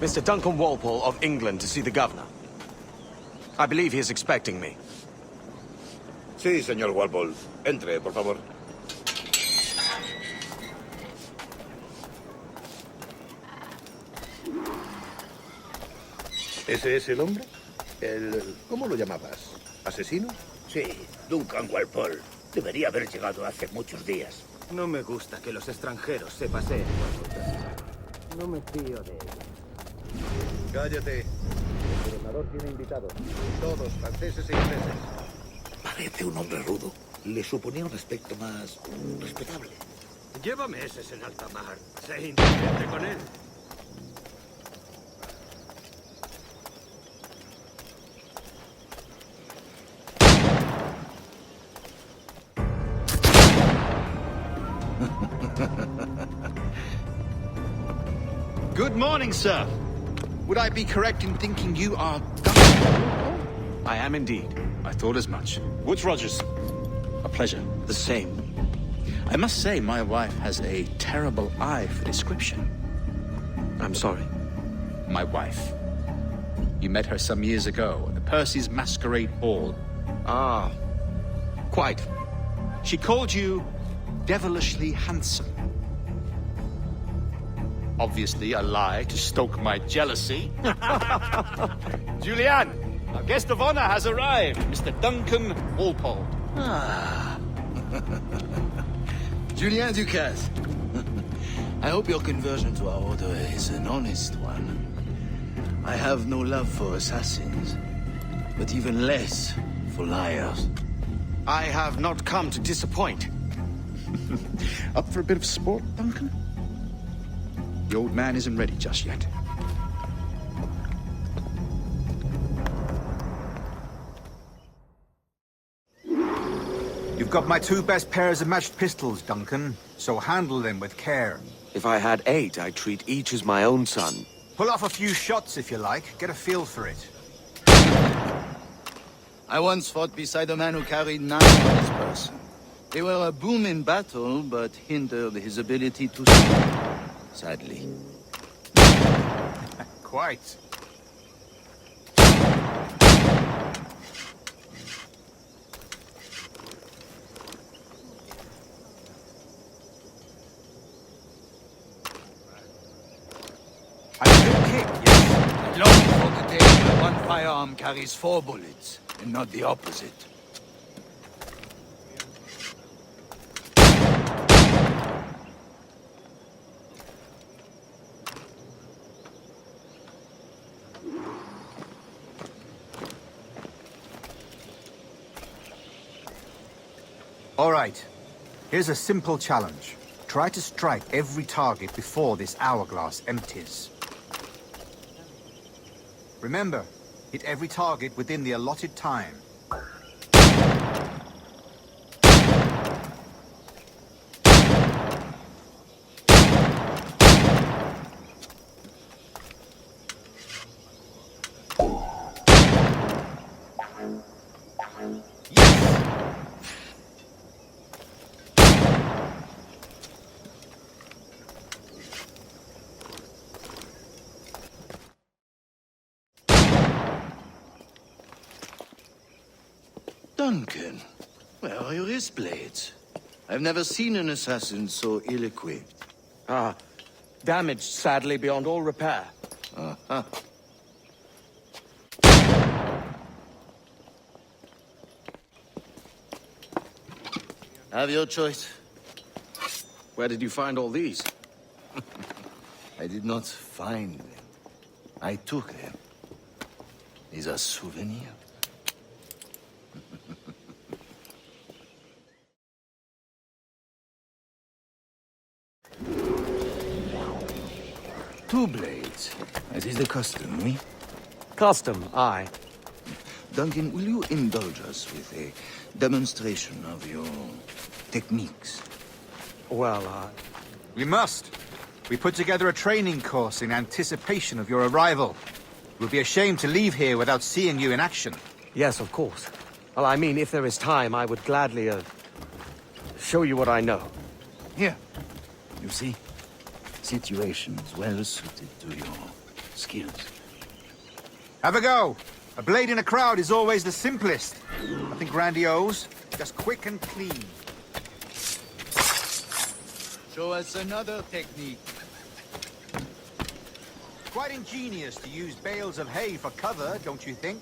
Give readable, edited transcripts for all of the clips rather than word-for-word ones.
Mr. Duncan Walpole of England to see the governor. I believe he is expecting me. Sí, señor Walpole. Entre, por favor. ¿Ese es el hombre? ¿Cómo lo llamabas? ¿Asesino? Sí, Duncan Walpole. Debería haber llegado hace muchos días. No me gusta que los extranjeros se paseen por rutas. No me fío de ellos. Cállate. El gobernador tiene invitados. Todos, franceses e ingleses. Parece un hombre rudo. Le suponía un aspecto más respetable. Lleva meses en alta mar. Sé inteligente con él. Good morning, sir. Would I be correct in thinking you are Duncan? I am indeed. I thought as much. Woods Rogers. A pleasure. The same. I must say, my wife has a terrible eye for description. I'm sorry. My wife. You met her some years ago at the Percy's Masquerade Ball. Ah, quite. She called you devilishly handsome. Obviously a lie to stoke my jealousy. Julianne, our guest of honor has arrived, Mr. Duncan Walpole. Ah. Julien Ducasse. I hope your conversion to our order is an honest one. I have no love for assassins, but even less for liars. I have not come to disappoint. Up for a bit of sport, Duncan? The old man isn't ready just yet. You've got my two best pairs of matched pistols, Duncan, so handle them with care. If I had 8, I'd treat each as my own son. Pull off a few shots if you like, get a feel for it. I once fought beside a man who carried 9 on his person. They were a boom in battle, but hindered his ability to speak, sadly. Quite. A good kick, yes. I long for the day where one firearm carries 4 bullets, and not the opposite. All right. Here's a simple challenge. Try to strike every target before this hourglass empties. Remember, hit every target within the allotted time. Duncan, where are your wrist blades? I've never seen an assassin so ill-equipped. Ah, damaged sadly beyond all repair. Uh-huh. Have your choice. Where did you find all these? I did not find them. I took them. These are souvenirs. Two blades. As is the custom, oui? Custom, aye. Duncan, will you indulge us with a demonstration of your techniques? Well, We must. We put together a training course in anticipation of your arrival. We'll be ashamed to leave here without seeing you in action. yes, of course. Well, I mean, if there is time, I would gladly, show you what I know. Here. You see? Situations well suited to your skills. Have a go. A blade in a crowd is always the simplest. Nothing grandiose, just quick and clean. Show us another technique. Quite ingenious to use bales of hay for cover, don't you think?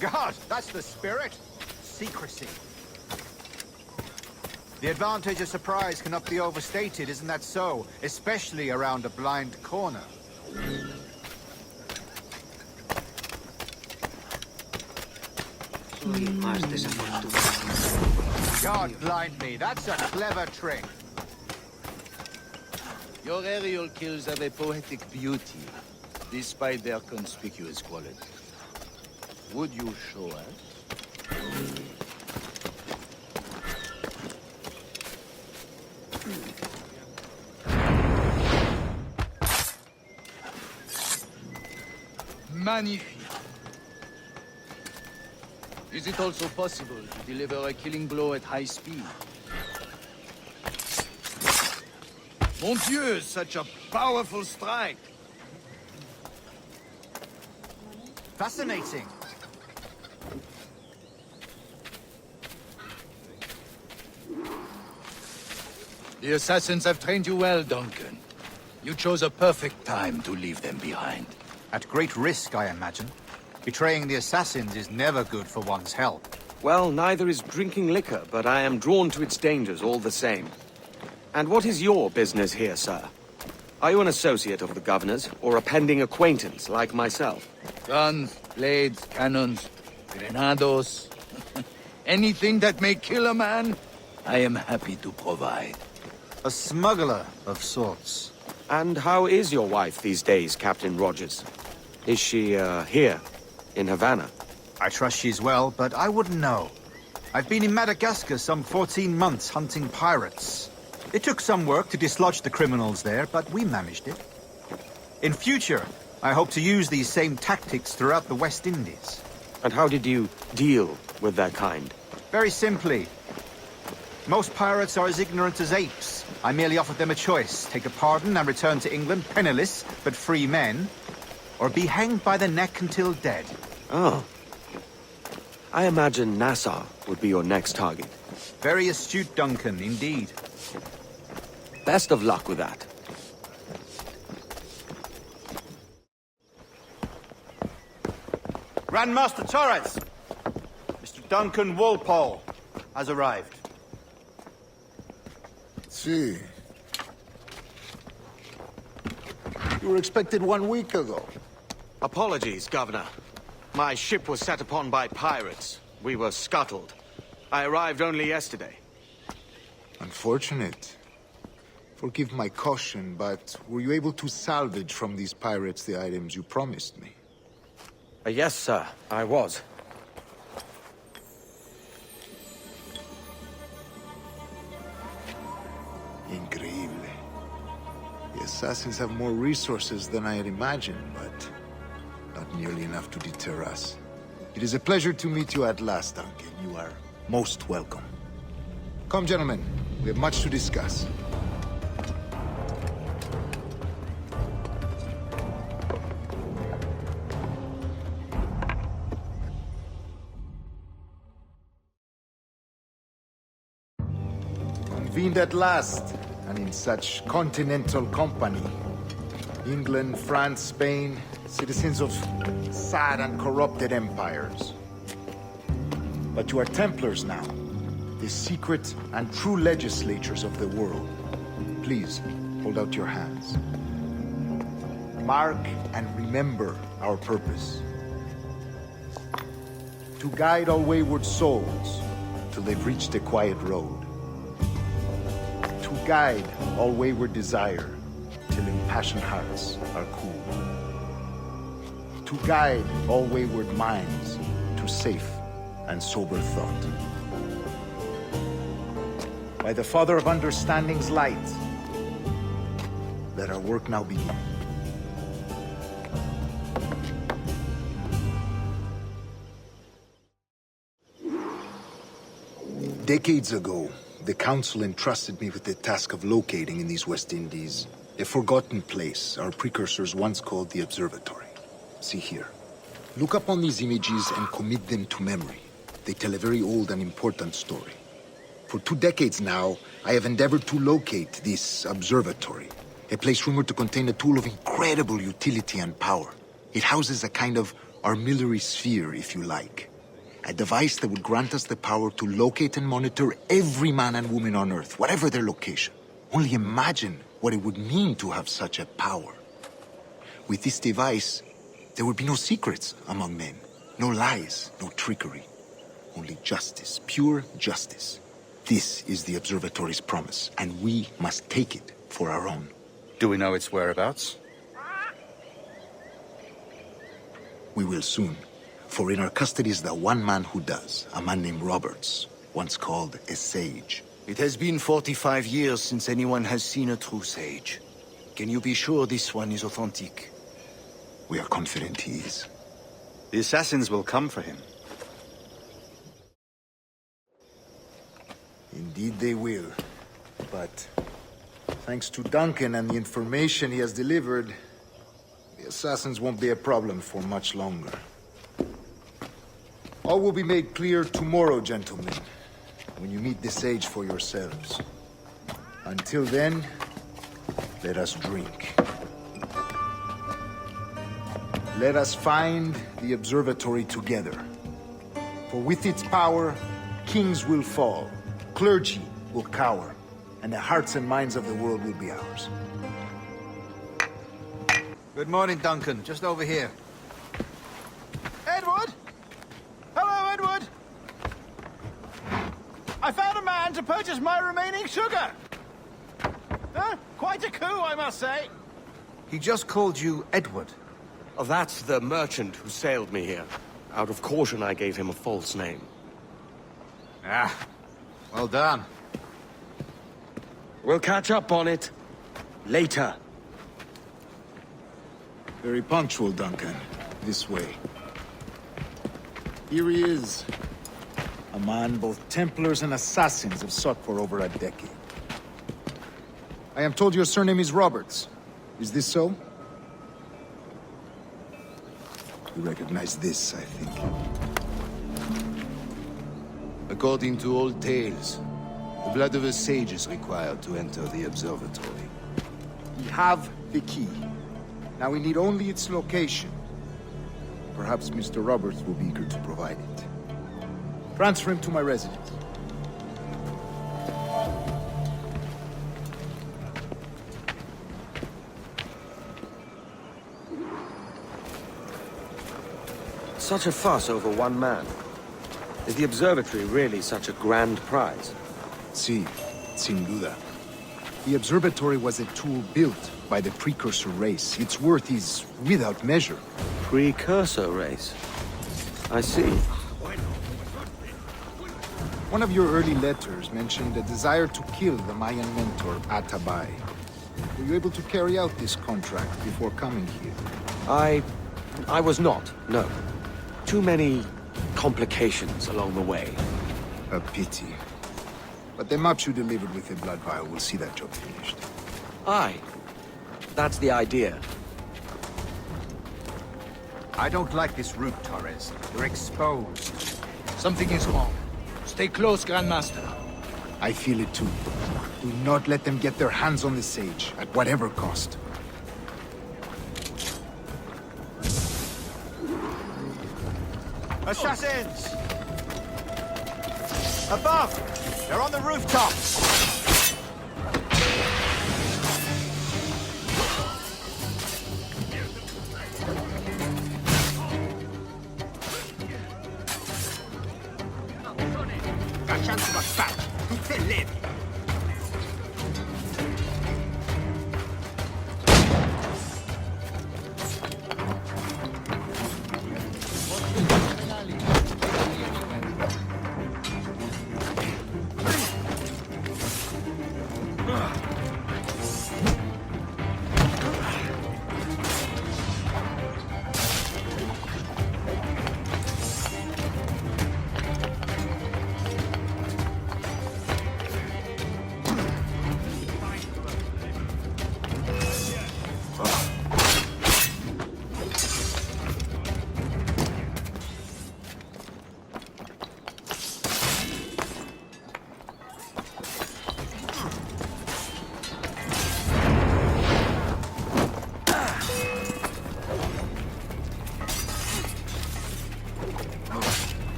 God, that's the spirit. Secrecy. The advantage of surprise cannot be overstated, isn't that so? Especially around a blind corner. God blind me, that's a clever trick. Your aerial kills have a poetic beauty, despite their conspicuous quality. Would you show us? Magnifique. Is it also possible to deliver a killing blow at high speed? Mon Dieu, such a powerful strike! Fascinating. The assassins have trained you well, Duncan. You chose a perfect time to leave them behind. At great risk, I imagine. Betraying the assassins is never good for one's health. Well, neither is drinking liquor, but I am drawn to its dangers all the same. And what is your business here, sir? Are you an associate of the governor's, or a pending acquaintance like myself? Guns, blades, cannons, grenados. Anything that may kill a man, I am happy to provide. A smuggler of sorts. And how is your wife these days, Captain Rogers? Is she, here, in Havana? I trust she's well, but I wouldn't know. I've been in Madagascar some 14 months hunting pirates. It took some work to dislodge the criminals there, but we managed it. In future, I hope to use these same tactics throughout the West Indies. And how did you deal with their kind? Very simply. Most pirates are as ignorant as apes. I merely offered them a choice. Take a pardon and return to England penniless, but free men. Or be hanged by the neck until dead. Oh. I imagine Nassau would be your next target. Very astute, Duncan, indeed. Best of luck with that. Grandmaster Torres! Mr. Duncan Walpole has arrived. See. You were expected 1 week ago. Apologies, Governor. My ship was set upon by pirates. We were scuttled. I arrived only yesterday. Unfortunate. Forgive my caution, but were you able to salvage from these pirates the items you promised me? Yes, sir, I was. Increíble. The assassins have more resources than I had imagined, but not nearly enough to deter us. It is a pleasure to meet you at last, Duncan. You are most welcome. Come, gentlemen. We have much to discuss. Convened at last, and in such continental company. England, France, Spain, citizens of sad and corrupted empires. But you are Templars now, the secret and true legislators of the world. Please, hold out your hands. Mark and remember our purpose. To guide all wayward souls till they've reached a quiet road. To guide all wayward desire till impassioned hearts are cool. To guide all wayward minds to safe and sober thought. By the Father of Understanding's light, let our work now begin. Decades ago, the Council entrusted me with the task of locating in these West Indies a forgotten place our precursors once called the Observatory. See here. Look upon these images and commit them to memory. They tell a very old and important story. For 2 decades now, I have endeavored to locate this observatory, a place rumored to contain a tool of incredible utility and power. It houses a kind of armillary sphere, if you like. A device that would grant us the power to locate and monitor every man and woman on Earth, whatever their location. Only imagine what it would mean to have such a power. With this device, there would be no secrets among men, no lies, no trickery. Only justice, pure justice. This is the Observatory's promise, and we must take it for our own. Do we know its whereabouts? We will soon. For in our custody is the one man who does, a man named Roberts, once called a sage. It has been 45 years since anyone has seen a true sage. Can you be sure this one is authentic? We are confident he is. The assassins will come for him. Indeed they will. But thanks to Duncan and the information he has delivered, the assassins won't be a problem for much longer. All will be made clear tomorrow, gentlemen, when you meet the sage for yourselves. Until then, let us drink. Let us find the observatory together. For with its power, kings will fall, clergy will cower, and the hearts and minds of the world will be ours. Good morning, Duncan. Just over here. Edward? Hello, Edward! I found a man to purchase my remaining sugar! Huh? Quite a coup, I must say. He just called you Edward. Oh, that's the merchant who sailed me here. Out of caution, I gave him a false name. Ah, well done. We'll catch up on it later. Very punctual, Duncan. This way. Here he is. A man both Templars and Assassins have sought for over a decade. I am told your surname is Roberts. Is this so? You recognize this, I think. According to old tales, the blood of a sage is required to enter the observatory. We have the key. Now we need only its location. Perhaps Mr. Roberts will be eager to provide it. Transfer him to my residence. Such a fuss over one man. Is the observatory really such a grand prize? Sí, sin duda. The observatory was a tool built by the precursor race. Its worth is without measure. Precursor race. I see. One of your early letters mentioned a desire to kill the Mayan mentor, Atabay. Were you able to carry out this contract before coming here? I was not, no. Too many complications along the way. A pity. But the maps you delivered with the blood vial will see that job finished. Aye. That's the idea. I don't like this route, Torres. We're exposed. Something is wrong. Stay close, Grandmaster. I feel it too. Do not let them get their hands on the sage, at whatever cost. Assassins! Above! They're on the rooftop!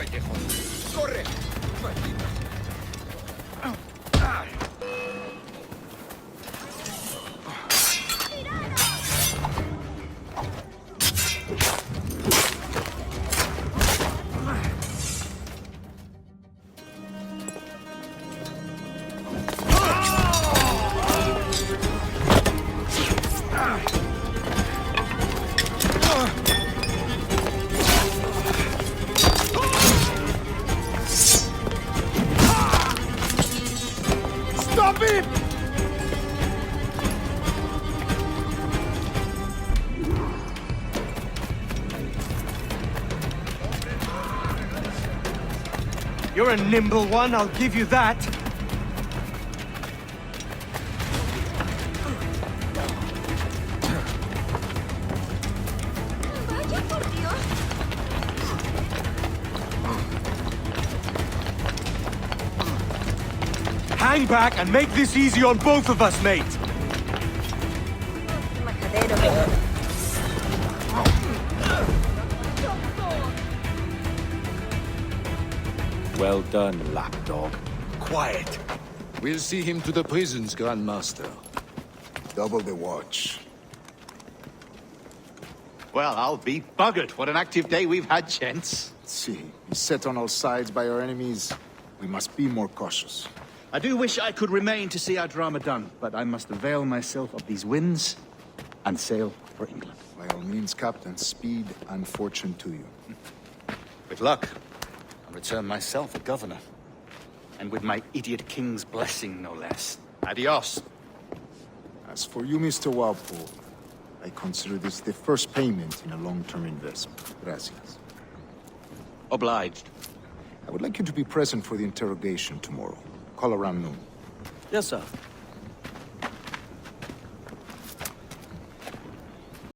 pellejo. ¡Corre! ¡Maldito! Stop him! You're a nimble one, I'll give you that. Vaya por Dios. Hang back and make this easy on both of us, mate. Majadero. Well done, lapdog. Quiet. We'll see him to the prisons, Grandmaster. Double the watch. Well, I'll be buggered. What an active day we've had, gents. See, beset on all sides by our enemies. We must be more cautious. I do wish I could remain to see our drama done, but I must avail myself of these winds and sail for England. By all means, Captain, speed and fortune to you. With luck, I'll return myself a governor. And with my idiot king's blessing, no less. Adios. As for you, Mr. Walpole, I consider this the first payment in a long-term investment. Gracias. Obliged. I would like you to be present for the interrogation tomorrow. Call around noon. Yes, sir.